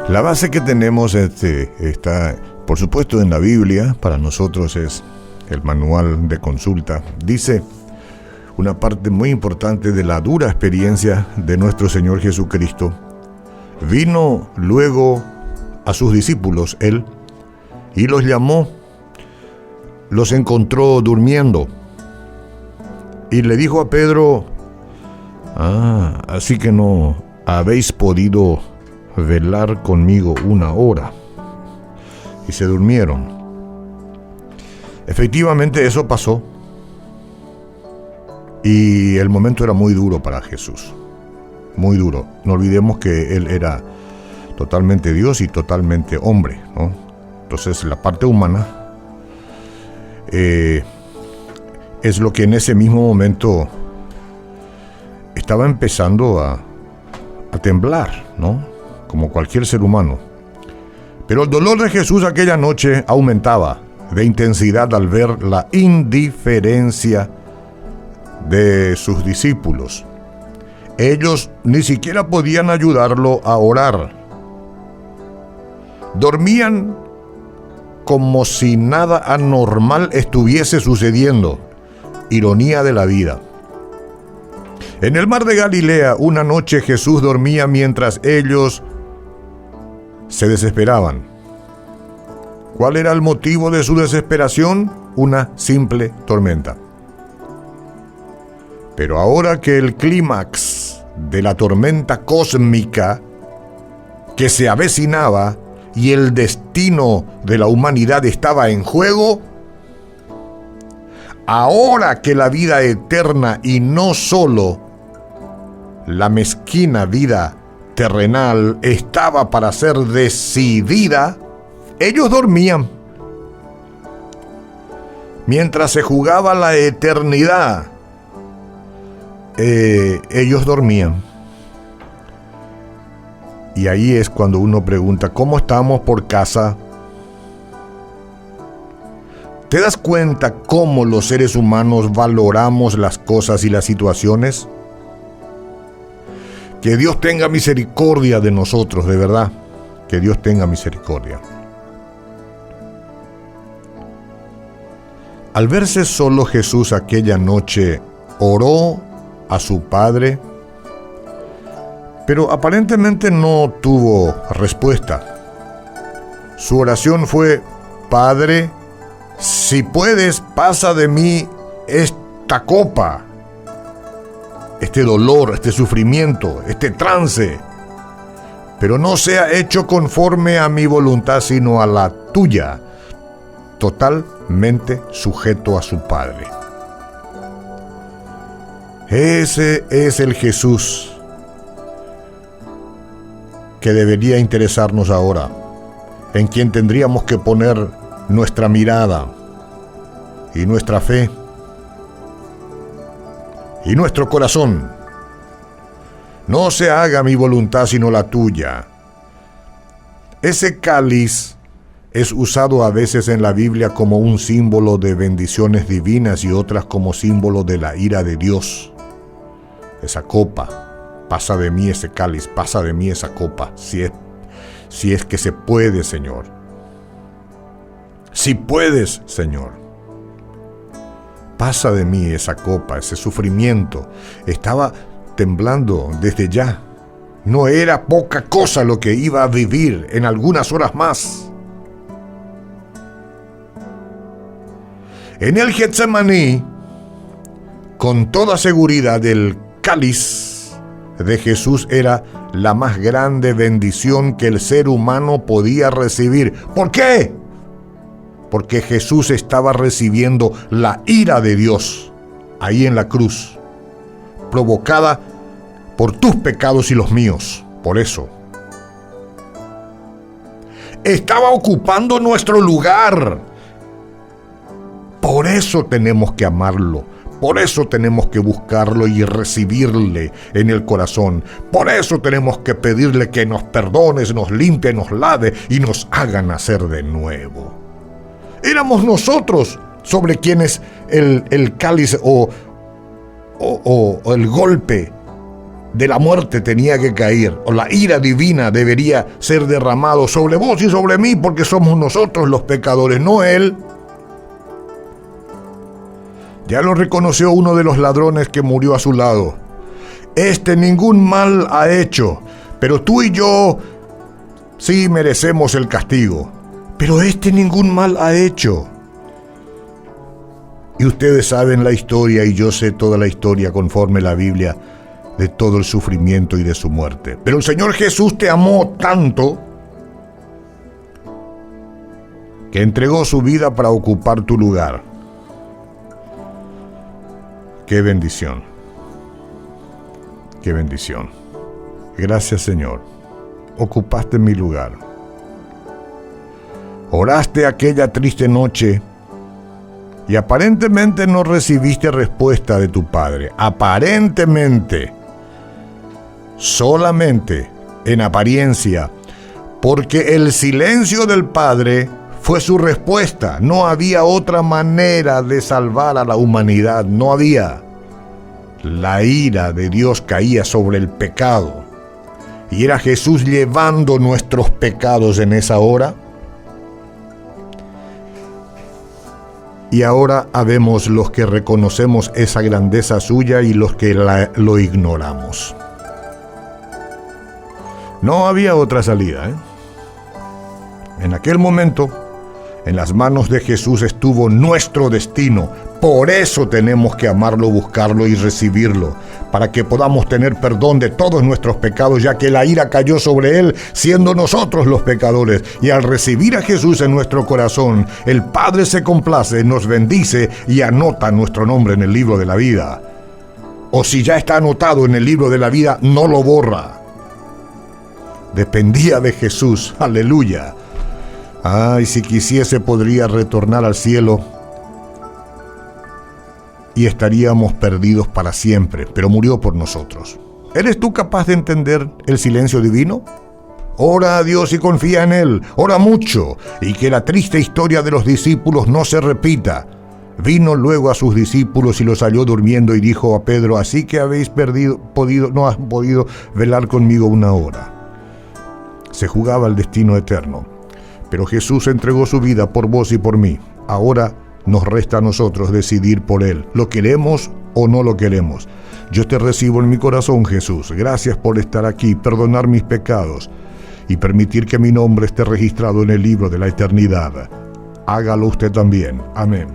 La base que tenemos está, por supuesto, en la Biblia. Para nosotros es el manual de consulta. Dice una parte muy importante de la dura experiencia de nuestro Señor Jesucristo. Vino luego a sus discípulos, Él, y los llamó, los encontró durmiendo, y le dijo a Pedro: así que no habéis podido velar conmigo una hora. Y se durmieron. Efectivamente, eso pasó. Y el momento era muy duro para Jesús. Muy duro. No olvidemos que Él era totalmente Dios y totalmente hombre, ¿no? Entonces, la parte humana es lo que en ese mismo momento estaba empezando a temblar, ¿no? Como cualquier ser humano. Pero el dolor de Jesús aquella noche aumentaba de intensidad al ver la indiferencia de sus discípulos. Ellos ni siquiera podían ayudarlo a orar. Dormían como si nada anormal estuviese sucediendo. Ironía de la vida. En el mar de Galilea, una noche Jesús dormía mientras ellos se desesperaban. ¿Cuál era el motivo de su desesperación? Una simple tormenta. Pero ahora que el clímax de la tormenta cósmica que se avecinaba y el destino de la humanidad estaba en juego, ahora que la vida eterna y no solo la mezquina vida terrenal estaba para ser decidida, ellos dormían. Mientras se jugaba la eternidad, ellos dormían. Y ahí es cuando uno pregunta: ¿cómo estamos por casa? ¿Te das cuenta cómo los seres humanos valoramos las cosas y las situaciones? Que Dios tenga misericordia de nosotros, de verdad. Que Dios tenga misericordia. Al verse solo Jesús aquella noche, oró a su Padre, pero aparentemente no tuvo respuesta. Su oración fue: Padre, si puedes, pasa de mí esta copa, este dolor, este sufrimiento, este trance, pero no sea hecho conforme a mi voluntad, sino a la tuya. Totalmente sujeto a su Padre. Ese es el Jesús que debería interesarnos ahora, en quien tendríamos que poner nuestra mirada y nuestra fe y nuestro corazón. No se haga mi voluntad sino la tuya. Ese cáliz es usado a veces en la Biblia como un símbolo de bendiciones divinas y otras como símbolo de la ira de Dios. Esa copa, pasa de mí ese cáliz, pasa de mí esa copa, si es que se puede, Señor. Si puedes, Señor. Pasa de mí esa copa, ese sufrimiento. Estaba temblando desde ya. No era poca cosa lo que iba a vivir en algunas horas más. En el Getsemaní, con toda seguridad, el cáliz de Jesús era la más grande bendición que el ser humano podía recibir. ¿Por qué? Porque Jesús estaba recibiendo la ira de Dios ahí en la cruz, provocada por tus pecados y los míos. Por eso estaba ocupando nuestro lugar. Por eso tenemos que amarlo. Por eso tenemos que buscarlo y recibirle en el corazón. Por eso tenemos que pedirle que nos perdone, nos limpie, nos lave y nos haga nacer de nuevo. Éramos nosotros sobre quienes el cáliz o el golpe de la muerte tenía que caer, o la ira divina debería ser derramado sobre vos y sobre mí, porque somos nosotros los pecadores, no Él. Ya lo reconoció uno de los ladrones que murió a su lado. Este ningún mal ha hecho, pero tú y yo sí merecemos el castigo. Pero este ningún mal ha hecho. Y ustedes saben la historia, y yo sé toda la historia conforme la Biblia, de todo el sufrimiento y de su muerte. Pero el Señor Jesús te amó tanto que entregó su vida para ocupar tu lugar. ¡Qué bendición! ¡Qué bendición! Gracias, Señor. Ocupaste mi lugar. Oraste aquella triste noche y aparentemente no recibiste respuesta de tu Padre. Aparentemente. Solamente en apariencia. Porque el silencio del Padre fue su respuesta. No había otra manera de salvar a la humanidad. No había. La ira de Dios caía sobre el pecado. Y era Jesús llevando nuestros pecados en esa hora. Y ahora habemos los que reconocemos esa grandeza suya y los que lo ignoramos. No había otra salida, En aquel momento, en las manos de Jesús estuvo nuestro destino. Por eso tenemos que amarlo, buscarlo y recibirlo, para que podamos tener perdón de todos nuestros pecados, ya que la ira cayó sobre Él, siendo nosotros los pecadores. Y al recibir a Jesús en nuestro corazón, el Padre se complace, nos bendice y anota nuestro nombre en el libro de la vida. O si ya está anotado en el libro de la vida, no lo borra. Dependía de Jesús, aleluya. Ay, si quisiese podría retornar al cielo y estaríamos perdidos para siempre, pero murió por nosotros. ¿Eres tú capaz de entender el silencio divino? Ora a Dios y confía en Él, ora mucho, y que la triste historia de los discípulos no se repita. Vino luego a sus discípulos y los halló durmiendo y dijo a Pedro: así que no has podido velar conmigo una hora. Se jugaba el destino eterno, pero Jesús entregó su vida por vos y por mí. Ahora nos resta a nosotros decidir por Él. ¿Lo queremos o no lo queremos? Yo te recibo en mi corazón, Jesús. Gracias por estar aquí, perdonar mis pecados y permitir que mi nombre esté registrado en el libro de la eternidad. Hágalo usted también. Amén.